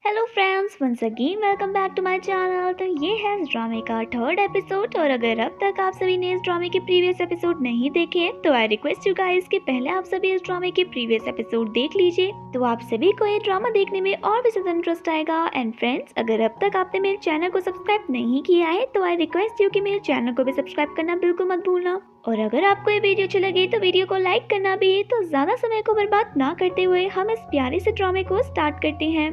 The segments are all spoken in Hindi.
Hello friends, once again welcome back to my channel. तो ये है इस ड्रामे का थर्ड एपिसोड और अगर अब तक आप सभी ने इस ड्रामे के प्रीवियस एपिसोड नहीं देखे तो आई रिक्वेस्ट यू गाइस कि पहले आप सभी इस ड्रामे के प्रीवियस एपिसोड देख लीजिए, तो आप सभी को ये ड्रामा देखने में और भी ज्यादा इंटरेस्ट आएगा। एंड फ्रेंड्स, अगर अब तक आपने मेरे चैनल को सब्सक्राइब नहीं किया है तो आई रिक्वेस्ट यू कि मेरे चैनल को भी सब्सक्राइब करना बिल्कुल मत भूलना। और अगर आपको ये वीडियो अच्छी लगी तो वीडियो को लाइक करना भी। तो ज्यादा समय को बर्बाद ना करते हुए हम इस प्यारे से ड्रामे को स्टार्ट करते हैं।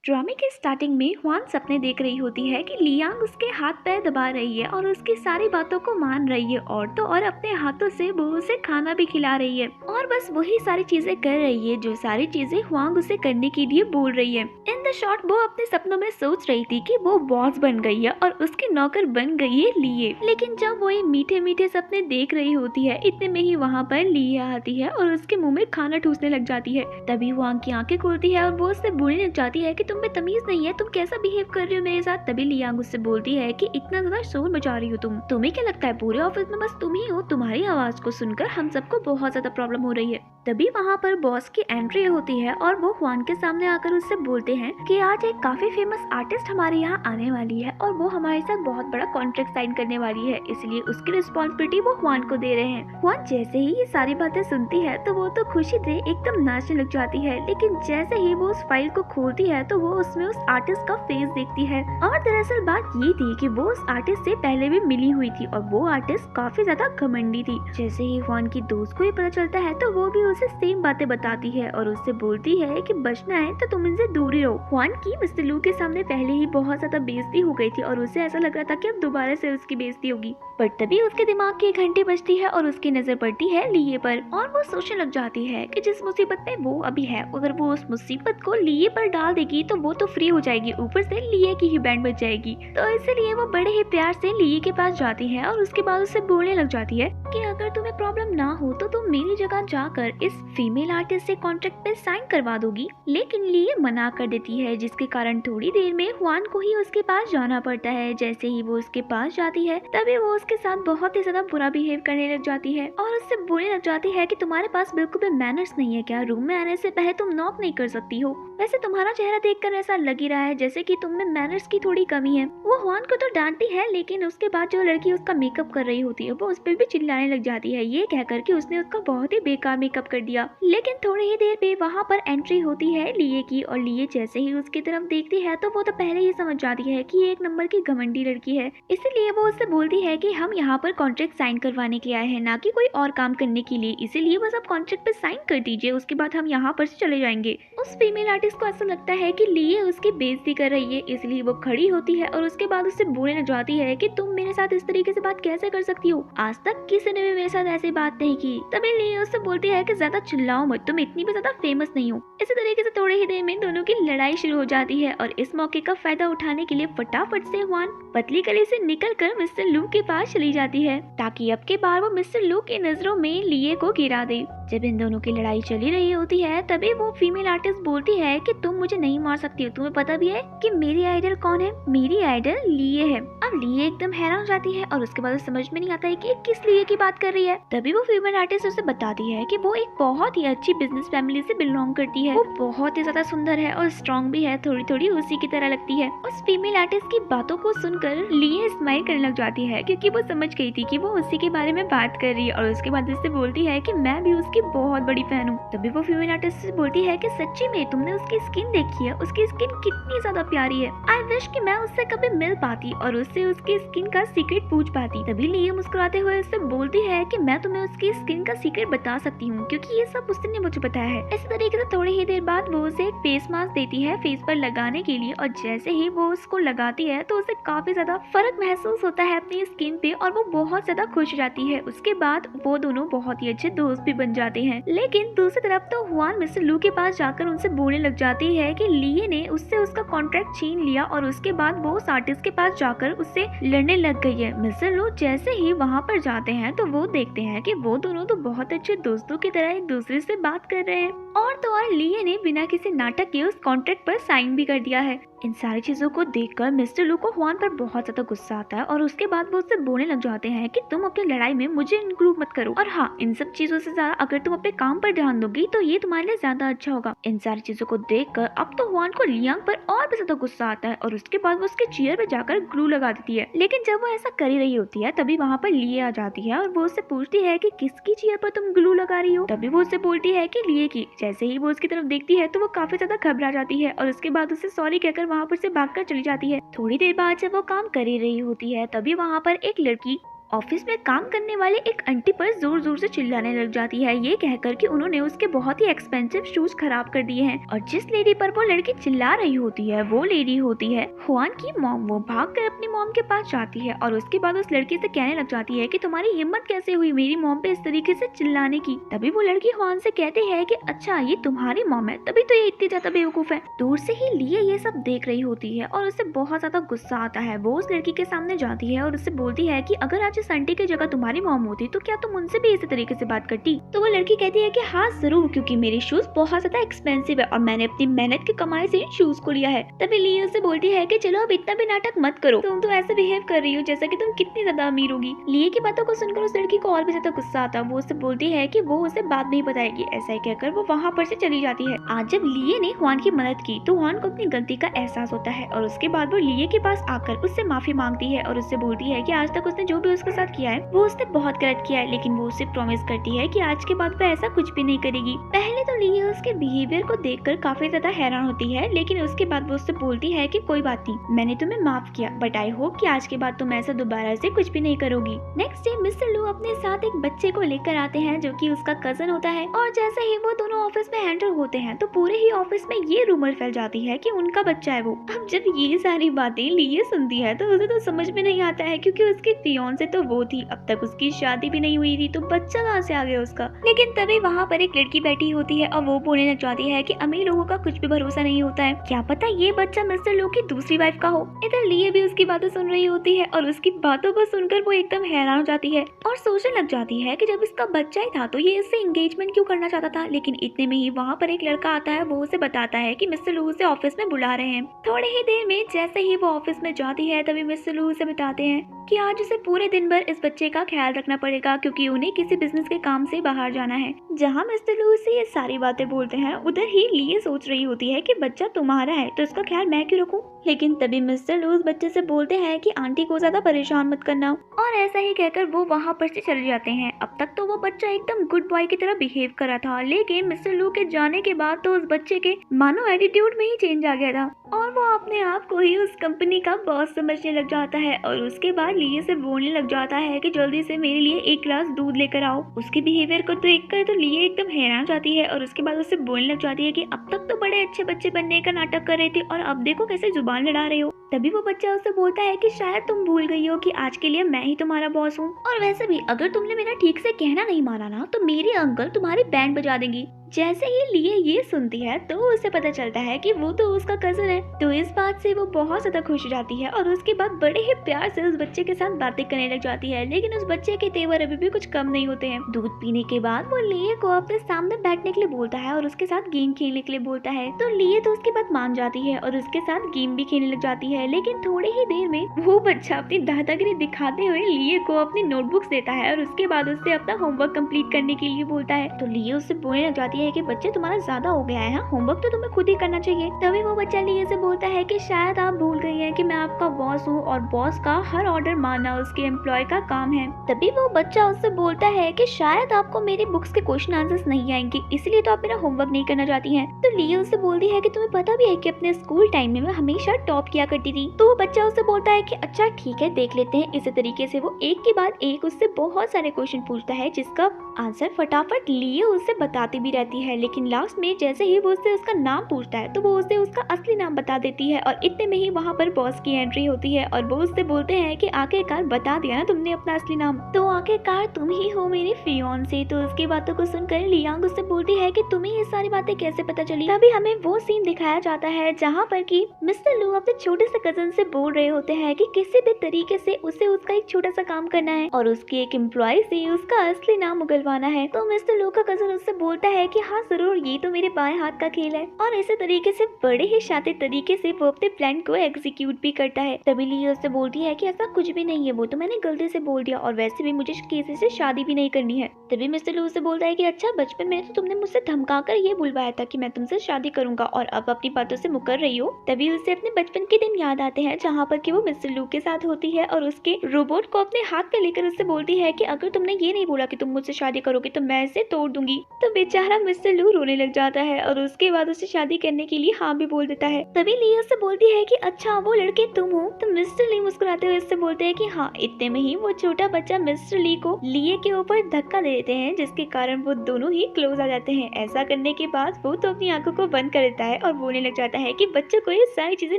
ड्रामे के स्टार्टिंग में हुआन सपने देख रही होती है कि लियांग उसके हाथ पैर दबा रही है और उसकी सारी बातों को मान रही है और तो और अपने हाथों से वो उसे खाना भी खिला रही है और बस वही सारी चीजें कर रही है जो सारी चीजें हुआंग उसे करने के लिए बोल रही है। इन द शॉर्ट वो अपने सपनों में सोच रही थी कि वो बॉस बन गई है और उसकी नौकर बन गई है लिए। लेकिन जब वो ये मीठे मीठे सपने देख रही होती है इतने में ही वहाँ पर लिए आती है और उसके मुँह में खाना ठूसने लग जाती है। तभी हुआंग की आंखें खुलती है और वो उससे बोलने लग जाती है कि तुम में तमीज नहीं है, तुम कैसा बिहेव कर रही हो मेरे साथ। तभी लियांग उससे बोलती है कि इतना ज्यादा शोर मचा रही हो तुम्हें क्या लगता है पूरे ऑफिस में बस तुम ही हो? तुम्हारी आवाज को सुनकर हम सबको बहुत ज्यादा प्रॉब्लम हो रही है। तभी वहाँ पर बॉस की एंट्री होती है और वो हुआन के सामने आकर उससे बोलते हैं कि आज एक काफी फेमस आर्टिस्ट हमारे यहाँ आने वाली है और वो हमारे साथ बहुत बड़ा कॉन्ट्रैक्ट साइन करने वाली है, इसलिए उसकी रिस्पॉन्सिबिलिटी वो हुआन को दे रहे हैं। हुआन जैसे ही ये सारी बातें सुनती है तो वो तो खुशी से एकदम नाचने लग जाती है, लेकिन जैसे ही वो उस फाइल को खोलती है तो वो उसमें उस आर्टिस्ट का फेस देखती है। और दरअसल बात ये थी कि वो उस आर्टिस्ट से पहले भी मिली हुई थी और वो आर्टिस्ट काफी ज्यादा घमंडी थी। जैसे ही हुआन की दोस्त को ये पता चलता है तो वो भी उसे सेम बातें बताती है और उससे बोलती है कि बचना है तो तुम इनसे दूर ही रहो। हुआन की मिस्टर लू के सामने पहले ही बहुत ज्यादा बेइज्जती हो गई थी और उसे ऐसा लग रहा था कि अब दोबारा से उसकी बेइज्जती होगी। पर तभी उसके दिमाग की घंटी बजती है और उसकी नजर पड़ती है लिए पर और वो सोचने लग जाती है कि जिस मुसीबत में वो अभी है अगर वो उस मुसीबत को लिए पर डाल देगी तो वो तो फ्री हो जाएगी, ऊपर से लिए की ही बैंड बच जाएगी। तो इसलिए वो बड़े ही प्यार से लिए के पास जाती है और उसके बाद उससे बोलने लग जाती है कि अगर तुम्हें प्रॉब्लम ना हो तो तुम मेरी जगह जाकर इस फीमेल आर्टिस्ट से कॉन्ट्रैक्ट पे साइन करवा दोगी। लेकिन लिए मना कर देती है, जिसके कारण थोड़ी देर में हुआन को ही उसके पास जाना पड़ता है। जैसे ही वो उसके पास जाती है तभी वो उसके साथ बहुत ही ज्यादा बुरा बिहेव करने लग जाती है और उससे बोलने लग जाती है कि तुम्हारे पास बिल्कुल भी मैनर्स नहीं है क्या? रूम में आने से पहले तुम नॉक नहीं कर सकती हो? वैसे तुम्हारा चेहरा देखकर ऐसा लग ही रहा है जैसे कि तुम में मैनर्स की थोड़ी कमी है। वो हुआन को तो डांटती है, लेकिन उसके बाद जो लड़की उसका मेकअप कर रही होती है वो उस पर भी चिल्लाने लग जाती है, ये कहकर कि उसने उसका बहुत ही बेकार मेकअप कर दिया। लेकिन थोड़ी ही देर पे वहाँ पर एंट्री होती है लिए की और लिए जैसे ही उसकी तरफ देखती है तो वो तो पहले ही समझ जाती है कि ये एक नंबर की घमंडी लड़की है। इसीलिए वो उससे बोलती है कि हम यहाँ पर कॉन्ट्रैक्ट साइन करवाने के लिए आए हैं, ना कि कोई और काम करने के लिए, इसीलिए बस आप कॉन्ट्रैक्ट पे साइन कर दीजिए, उसके बाद हम यहाँ पर से चले जाएंगे। उस फीमेल आर्टिस्ट को ऐसा लगता है कि लिए उसकी बेइज्जती कर रही है, इसलिए वो खड़ी होती है और उसके बाद उससे बोलने लग जाती है कि तुम मेरे साथ इस तरीके से बात कैसे कर सकती हो? आज तक किसी ने भी मेरे साथ ऐसी बात नहीं की। तभी लिए उससे बोलती है कि ज्यादा चिल्लाओ मत, तुम इतनी भी ज्यादा फेमस नहीं हो। इसी तरीके से थोड़ी ही देर में दोनों की लड़ाई शुरू हो जाती है और इस मौके का फायदा उठाने के लिए फटाफट से हुआन पतली गली से निकलकर मिस्टर लू के पास चली जाती है ताकि अब के बार वो मिस्टर लू की नजरों में लिए को गिरा दे। जब इन दोनों की लड़ाई चली रही होती है तभी वो फीमेल आर्टिस्ट बोलती है कि तुम मुझे नहीं मार सकती हो, तुम्हें पता भी है कि मेरी आइडल कौन है? मेरी आइडल लिए है। अब लिए एकदम हैरान हो जाती है और उसके बाद समझ में नहीं आता है कि किस लिए की बात कर रही है। तभी वो फीमेल आर्टिस्ट उसे बताती है कि वो एक बहुत ही अच्छी बिजनेस फैमिली से बिलोंग करती है, वो बहुत ही ज्यादा सुंदर है और स्ट्रॉन्ग भी है, थोड़ी थोड़ी उसी की तरह लगती है। उस फीमेल आर्टिस्ट की बातों को सुनकर लिए स्माइल करने लग जाती है क्योंकि वो समझ गई थी कि वो उसी के बारे में बात कर रही है और उसके बाद उससे बोलती है कि मैं भी उसकी बहुत बड़ी फैन हूँ। तभी वो फीमेल आर्टिस्ट से बोलती है कि सच्ची में तुमने उसकी स्किन देखी है? उसकी स्किन कितनी ज्यादा प्यारी है। आई विश कि मैं उससे कभी मिल पाती और उससे उसकी स्किन का सीक्रेट पूछ पाती। तभी लिए मुस्कुराते हुए उससे बोलती है कि मैं तुम्हें उसकी स्किन का सीक्रेट बता सकती हूँ क्योंकि ये सब उसने मुझे बताया है। इसी तरीके से थोड़ी ही देर बाद वो उसे एक फेस मास्क देती है फेस पर लगाने के लिए और जैसे ही वो उसको लगाती है तो उसे काफी ज्यादा फर्क महसूस होता है अपनी स्किन पे और वो बहुत ज्यादा खुश हो जाती है। उसके बाद वो दोनों बहुत ही अच्छे दोस्त भी बन जाते हैं। लेकिन दूसरी तरफ तो हुआन मिस्टर लू के पास जाकर उनसे बोलने लग जाती है कि लिए ने उससे उसका कॉन्ट्रैक्ट छीन लिया और उसके बाद वो उस आर्टिस्ट के पास जाकर उससे लड़ने लग गई है। मिस्टर लू जैसे ही वहाँ पर जाते हैं तो वो देखते हैं कि वो दोनों तो बहुत अच्छे दोस्तों की तरह एक दूसरे से बात कर रहे हैं और तो और लिए ने बिना किसी नाटक के उस कॉन्ट्रैक्ट पर साइन भी कर दिया है। इन सारी चीजों को देखकर मिस्टर लू को हुआन पर बहुत ज्यादा गुस्सा आता है और उसके बाद वो उससे बोलने लग जाते हैं कि तुम अपनी लड़ाई में मुझे इंक्लूड मत करो, और हाँ, इन सब चीजों से ज्यादा अगर तुम अपने काम पर ध्यान दोगी तो ये तुम्हारे लिए ज्यादा अच्छा होगा। इन सारी चीजों को देखकर अब तो हुआन को लियांग पर और भी ज्यादा गुस्सा आता है और उसके बाद वो उसके चेयर पे जाकर ग्लू लगा देती है। लेकिन जब वो ऐसा कर ही रही होती है तभी वहाँ पर लिए आ जाती है और वो उससे पूछती है कि किसकी चेयर पर तुम ग्लू लगा रही हो। तभी वो उससे बोलती है कि लिए की। जैसे ही वो उसकी तरफ देखती है तो वो काफी ज्यादा घबरा जाती है और उसके बाद उसे सॉरी कहकर वहाँ पर से भागकर चली जाती है। थोड़ी देर बाद जब वो काम कर ही रही होती है तभी वहाँ पर एक लड़की ऑफिस में काम करने वाले एक आंटी पर जोर जोर से चिल्लाने लग जाती है, ये कहकर कि उन्होंने उसके बहुत ही एक्सपेंसिव शूज खराब कर दिए हैं। और जिस लेडी पर वो लड़की चिल्ला रही होती है वो लेडी होती है हुआन की मॉम। वो भागकर अपनी मॉम के पास जाती है और उसके बाद उस लड़की से कहने लग जाती है कि तुम्हारी हिम्मत कैसे हुई मेरी मॉम पे इस तरीके से चिल्लाने की। तभी वो लड़की हुआन से कहती है कि अच्छा ये तुम्हारी मॉम है, तभी तो ये इतनी ज्यादा बेवकूफ है। दूर से ही लिए ये सब देख रही होती है और उसे बहुत ज्यादा गुस्सा आता है। वो उस लड़की के सामने जाती है और उससे बोलती है कि अगर आज इस आंटी की जगह तुम्हारी मॉम होती तो क्या तुम उनसे भी इसी तरीके से बात करती। तो वो लड़की कहती है कि हाँ जरूर, क्योंकि मेरे शूज बहुत ज्यादा एक्सपेंसिव है और मैंने अपनी मेहनत की कमाई से इन शूज को लिया है। तभी लिए उससे बोलती है कि चलो अब इतना भी नाटक मत करो, तुम तो ऐसे बिहेव कर रही हो जैसा कि तुम कितनी ज्यादा अमीर होगी। लिए की बातों को सुनकर उस लड़की को और भी ज्यादा गुस्सा आता। वो उससे बोलती है कि वो उसे बात नहीं बताएगी। ऐसा ही कहकर वो वहाँ पर से चली जाती है। आज जब लिए ने हुआन की मदद की तो हुआन को अपनी गलती का एहसास होता है और उसके बाद वो लिए के पास आकर उससे माफी मांगती है और उससे बोलती है कि आज तक उसने जो भी उसके साथ किया है वो उसने बहुत गलत किया है, लेकिन वो उसे प्रॉमिस करती है कि आज के बाद वो ऐसा कुछ भी नहीं करेगी। पहले तो लिए उसके बिहेवियर को देखकर काफी ज्यादा हैरान होती है, लेकिन उसके बाद वो उससे बोलती है कि कोई बात नहीं, मैंने तुम्हें माफ किया, बट आई होप कि आज के बाद तुम ऐसा दोबारा से कुछ भी नहीं करोगी। नेक्स्ट डे मिस्टर लू अपने साथ एक बच्चे को लेकर आते हैं जो कि उसका कजन होता है, और जैसे ही वो दोनों ऑफिस में एंटर होते हैं तो पूरे ही ऑफिस में ये रूमर फैल जाती है कि उनका बच्चा है वो। अब जब ये सारी बातें लिए सुनती है तो उसे तो समझ में नहीं आता है, क्योंकि उसकी फियांसे तो वो थी, अब तक उसकी शादी भी नहीं हुई थी, तो बच्चा कहाँ से आ गया उसका। लेकिन तभी वहाँ पर एक लड़की बैठी होती है और वो बोलने लग जाती है कि अमीर लोगों का कुछ भी भरोसा नहीं होता है, क्या पता ये बच्चा मिस्टर लू की दूसरी वाइफ का हो। इधर लिए भी उसकी बातें सुन रही होती है और उसकी बातों को सुनकर वो एकदम हैरान हो जाती है और सोचने लग जाती है कि जब इसका बच्चा ही था तो ये इससे एंगेजमेंट क्यों करना चाहता था। लेकिन इतने में ही वहाँ पर एक लड़का आता है, वो उसे बताता है कि मिस्टर लू उसे ऑफिस में बुला रहे हैं। थोड़ी ही देर में जैसे ही वो ऑफिस में जाती है तभी मिस्टर लू उसे बताते हैं कि आज उसे पूरे दिन भर इस बच्चे का ख्याल रखना पड़ेगा, क्योंकि उन्हें किसी बिजनेस के काम से बाहर जाना है। जहाँ मिस्टर लू से ये सारी बातें बोलते हैं उधर ही लिए सोच रही होती है कि बच्चा तुम्हारा है तो इसका ख्याल मैं क्यों रखूं। लेकिन तभी मिस्टर लू उस बच्चे से बोलते हैं कि आंटी को ज्यादा परेशान मत करना, और ऐसा ही कहकर वो वहाँ पर से चले जाते हैं। अब तक तो वो बच्चा एकदम गुड बॉय की तरह बिहेव कर रहा था, लेकिन मिस्टर लू के जाने के बाद तो उस बच्चे के मानो एटीट्यूड में ही चेंज आ गया था और वो अपने आप को ही उस कंपनी का बॉस समझने लग जाता है। और उसके बाद लिए से बोलने लग जाता है कि जल्दी से मेरे लिए एक गिलास दूध लेकर आओ। उसके बिहेवियर को देखकर तो लिए एकदम हैरान जाती है और उसके बाद उससे बोलने लग जाती है कि अब तक तो बड़े अच्छे बच्चे बनने का नाटक कर रहे थे और अब देखो कैसे जुबान लड़ा रहे हो। तभी वो बच्चा उससे बोलता है कि शायद तुम भूल गई हो कि आज के लिए मैं ही तुम्हारा बॉस हूँ, और वैसे भी अगर तुमने मेरा ठीक से कहना नहीं माना ना तो मेरे अंकल तुम्हारी बैंड बजा देंगी। जैसे ही लिए ये सुनती है तो उसे पता चलता है कि वो तो उसका कजन है, तो इस बात से वो बहुत ज्यादा खुश हो जाती है और उसके बाद बड़े ही प्यार से उस बच्चे के साथ बातें करने लग जाती है। लेकिन उस बच्चे के तेवर अभी भी कुछ कम नहीं होते हैं। दूध पीने के बाद वो लिए को अपने सामने बैठने के लिए बोलता है और उसके साथ गेम खेलने के लिए बोलता है, तो लिए तो उसकी बात मान जाती है और उसके साथ गेम भी खेलने लग जाती है। लेकिन थोड़ी ही देर में वो बच्चा अपनी दादागिरी दिखाते हुए लिए को अपनी नोटबुक्स देता है और उसके बाद उससे अपना होमवर्क कंप्लीट करने के लिए बोलता है। तो लिए उससे बोलने लग जाती है कि बच्चे तुम्हारा ज्यादा हो गया है, होमवर्क तो तुम्हें खुद ही करना चाहिए। तभी वो बच्चा लिए से बोलता है कि शायद आप भूल गई हैं कि मैं आपका बॉस हूँ और बॉस का हर ऑर्डर मानना उसके एम्प्लॉय का काम है। तभी वो बच्चा उससे बोलता है कि शायद आपको मेरी बुक्स के क्वेश्चन आंसर्स नहीं आएंगे, इसलिए तो आप मेरा होमवर्क नहीं करना चाहती हैं। तो लिए उससे बोलती है कि तुम्हें पता भी है कि अपने स्कूल टाइम में मैं हमेशा टॉप किया करती थी। तो वो बच्चा उससे बोलता है कि अच्छा ठीक है देख लेते हैं। इसी तरीके से वो एक के बाद एक उससे बहुत सारे क्वेश्चन पूछता है जिसका आंसर फटाफट लिए उससे बताती भी रहती है। लेकिन लास्ट में जैसे ही वो उससे उसका नाम पूछता है तो वो उसे उसका असली नाम बता देती है और इतने में ही वहाँ पर बॉस की एंट्री होती है और वो उससे बोलते हैं कि आखिरकार बता दिया ना तुमने अपना असली नाम, तो आखिरकार तुम ही हो मेरी फियांसे। तो उसकी बातों को सुनकर लियांग उससे बोलती है कि तुम्हें ये सारी बातें कैसे पता चली। तभी हमें वो सीन दिखाया जाता है जहाँ पर कि मिस्टर लू अपने छोटे से कजन से बोल रहे होते हैं कि किसी भी तरीके से उसे उसका एक छोटा सा काम करना है और उसकी एक एम्प्लॉय से उसका असली नाम उगलवा करवाना है। तो मिस्टर लू का कजन उससे बोलता है कि हाँ जरूर, ये तो मेरे बाएं हाथ का खेल है। और इसी तरीके से बड़े ही शातिर तरीके से वो अपने प्लान को एग्जीक्यूट भी करता है। तभी लिया उससे बोलती है कि ऐसा कुछ भी नहीं है, वो तो मैंने गलती से बोल दिया और वैसे भी मुझे किसी से शादी भी नहीं करनी है। तभी मिस्टर लू से बोलता है कि अच्छा, बचपन में तो तुमने मुझसे धमकाकर ये बुलवाया था कि मैं तुमसे शादी करूंगा और अब अपनी बातों से मुकर रही हो। तभी उसे अपने बचपन के दिन याद आते हैं जहाँ पर कि वो मिस्टर लू के साथ होती है और उसके रोबोट को अपने हाथ पे लेकर उससे बोलती है कि अगर तुमने ये नहीं बोला कि तुम मुझसे शादी करोगे तो मैं इसे तोड़ दूंगी। तो बेचारा मिस्टर लू रोने लग जाता है और उसके बाद उसे शादी करने के लिए हाँ भी बोल देता है। तभी लिया उससे बोलती है कि अच्छा, वो लड़के तुम हो। तो मिस्टर ली मुस्कुराते हुए उससे बोलते हैं कि हाँ। इतने में ही वो छोटा बच्चा मिस्टर ली को लिए के ऊपर धक्का दे देते हैं, जिसके कारण वो दोनों ही क्लोज आ जाते हैं। ऐसा करने के बाद वो तो अपनी आंखों को बंद कर देता है और बोलने लग जाता है कि बच्चों को ये सारी चीजें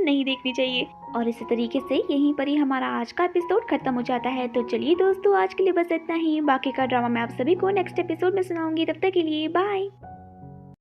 नहीं देखनी चाहिए। और इसी तरीके से यहीं पर ही हमारा आज का एपिसोड खत्म हो जाता है। तो चलिए दोस्तों, आज के लिए बस इतना ही। बाकी का ड्रामा मैं आप सभी को नेक्स्ट एपिसोड में सुनाऊंगी। तब तक के लिए बाय।